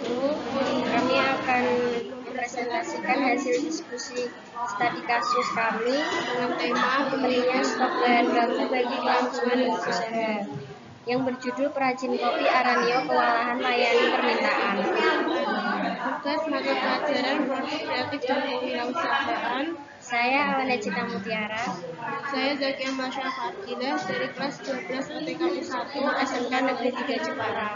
kami akan mempresentasikan hasil diskusi studi kasus kami dengan tema pentingnya stok bahan baku bagi kelangsungan usaha yang berjudul Perajin Kopi Aranio Kewalahan Layani Permintaan. Tugas mata pelajaran produk kreatif dan kewirausahaan. Saya Awana Cita Mutiara. Saya Zakia Masya Fadilah dari kelas 12 UTKP 1 SMK Negeri 3 Jepara.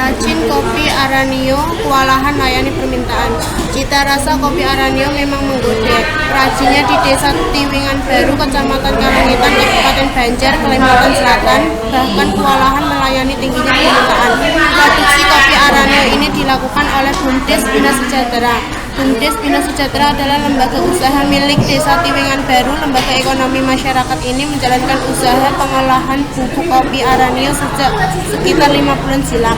Perajin kopi Aranio kewalahan layani permintaan. Cita rasa kopi Aranio memang menggoda. Perajinnya di Desa Tiwingan Baru, Kecamatan Karangitan, Kabupaten Banjar, Kalimantan Selatan, bahkan kewalahan melayani tingginya permintaan. Produksi kopi Aranio ini dilakukan oleh BUMDes Bina Sejahtera. BUMDes Bina Sejahtera adalah lembaga usaha milik Desa Tiwingan Baru. Lembaga ekonomi masyarakat ini menjalankan usaha pengolahan bubuk kopi Aranio sejak sekitar 5 bulan silam.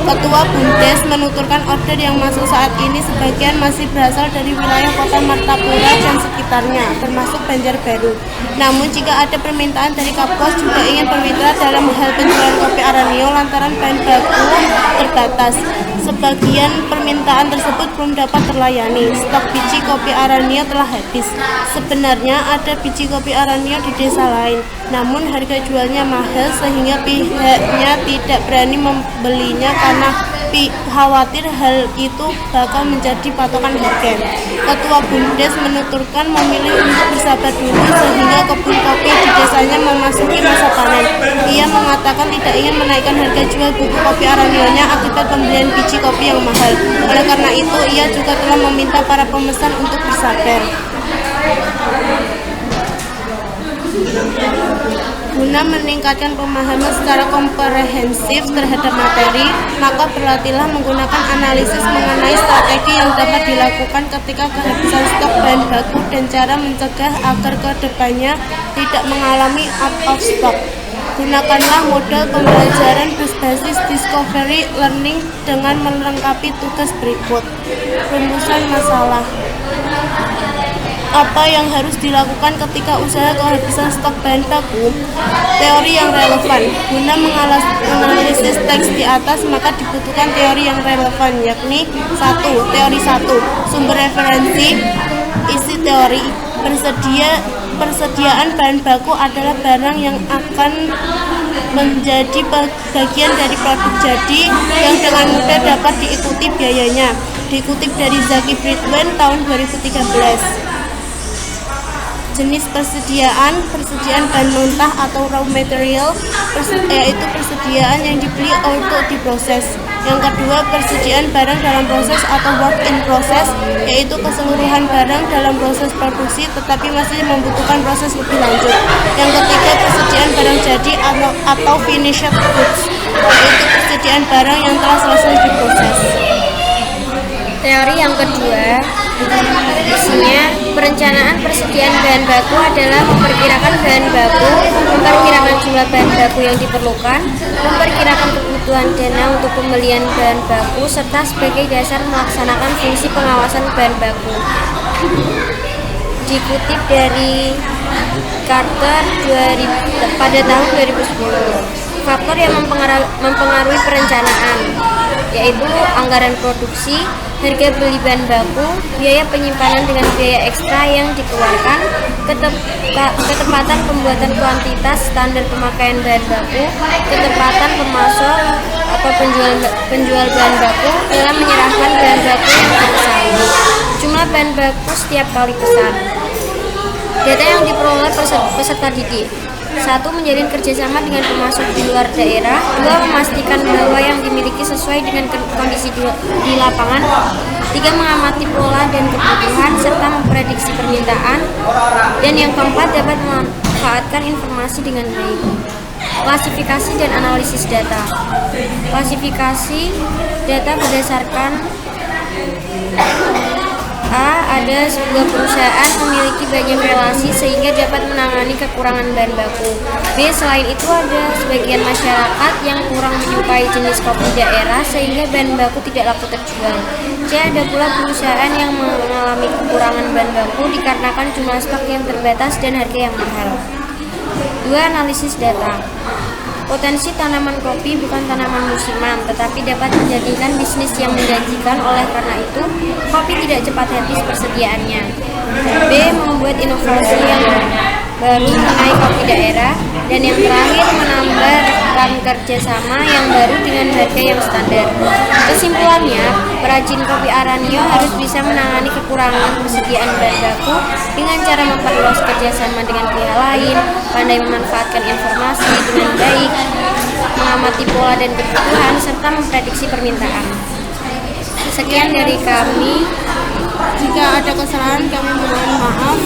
Ketua BUMDes menuturkan order yang masuk saat ini sebagian masih berasal dari wilayah kota Martapura dan sekitarnya, termasuk Banjarbaru. Namun jika ada permintaan dari Kapkos juga ingin bermitra dalam hal penjualan kopi Aranio lantaran bahan baku terbatas. Sebagian permintaan tersebut belum dapat terlayani. Stok biji kopi Aranio telah habis. Sebenarnya ada biji kopi Aranio di desa lain, namun harga jualnya mahal sehingga pihaknya tidak berani membelinya karena khawatir hal itu bakal menjadi patokan harga. Ketua BUMDes menuturkan memilih untuk bersabar dulu sehingga kebun kopi di desanya memasuki masa panen. Ia mengatakan tidak ingin menaikkan harga jual bubuk kopi Aranionya akibat pembelian biji kopi yang mahal. Oleh karena itu, ia juga telah meminta para pemesan untuk bersabar. Guna meningkatkan pemahaman secara komprehensif terhadap materi, maka berlatihlah menggunakan analisis mengenai strategi yang dapat dilakukan ketika kehabisan stok bahan baku dan cara mencegah agar ke depannya tidak mengalami out of stock. Gunakanlah model pembelajaran berbasis discovery learning dengan melengkapi tugas berikut. Rumusan masalah. Apa yang harus dilakukan ketika usaha kehabisan stok bahan baku? Teori yang relevan. Guna menganalisis teks di atas, maka dibutuhkan teori yang relevan, yakni 1. Teori 1. Sumber referensi. Isi teori. Persediaan bahan baku adalah barang yang akan menjadi bagian dari produk jadi yang dengan mudah dapat diikuti biayanya. Dikutip dari Zaki Bridwen tahun 2013. Jenis persediaan bahan mentah atau raw material, yaitu persediaan yang dibeli untuk diproses. Yang kedua, persediaan barang dalam proses atau work in process, yaitu keseluruhan barang dalam proses produksi tetapi masih membutuhkan proses lebih lanjut. Yang ketiga, persediaan barang jadi atau finished goods, yaitu persediaan barang yang telah selesai diproses. Teori yang kedua, isinya perencanaan persediaan bahan baku adalah memperkirakan bahan baku, memperkirakan jumlah bahan baku yang diperlukan, memperkirakan kebutuhan dana untuk pembelian bahan baku, serta sebagai dasar melaksanakan fungsi pengawasan bahan baku. Dikutip dari Carter pada tahun 2010. Faktor yang mempengaruhi perencanaan yaitu anggaran produksi, harga beli bahan baku, biaya penyimpanan dengan biaya ekstra yang dikeluarkan, ketepatan pembuatan kuantitas standar pemakaian bahan baku, ketepatan pemasok atau penjual bahan baku dalam menyerahkan bahan baku yang dipesan, jumlah bahan baku setiap kali pesan. Data yang diperoleh peserta didik. 1. Menjalin kerjasama dengan pemasok di luar daerah. 2. Memastikan bahwa yang dimiliki sesuai dengan kondisi di lapangan. 3. Mengamati pola dan kebutuhan serta memprediksi permintaan. Dan yang keempat, dapat memanfaatkan informasi dengan baik. Klasifikasi dan analisis data. Klasifikasi data berdasarkan A. Ada sebuah perusahaan memiliki banyak relasi sehingga dapat menangani kekurangan bahan baku. B. Selain itu ada sebagian masyarakat yang kurang menyukai jenis kopi daerah sehingga bahan baku tidak laku terjual. C. Ada pula perusahaan yang mengalami kekurangan bahan baku dikarenakan jumlah stok yang terbatas dan harga yang mahal. 2. Analisis data. Potensi tanaman kopi bukan tanaman musiman, tetapi dapat menjadikan bisnis yang menjanjikan. Oleh karena itu, kopi tidak cepat habis persediaannya. B. Membuat inovasi yang baru mengenai kopi daerah. Dan yang terakhir, menambah rekan kerjasama yang baru dengan harga yang standar. Kesimpulannya, perajin kopi Aranio harus bisa menangani kekurangan persediaan bahan baku dengan cara memperluas kerjasama dengan pihak lain, pandai memanfaatkan informasi dengan baik, mengamati pola dan kebutuhan, serta memprediksi permintaan. Sekian dari kami. Jika ada kesalahan kami mohon maaf.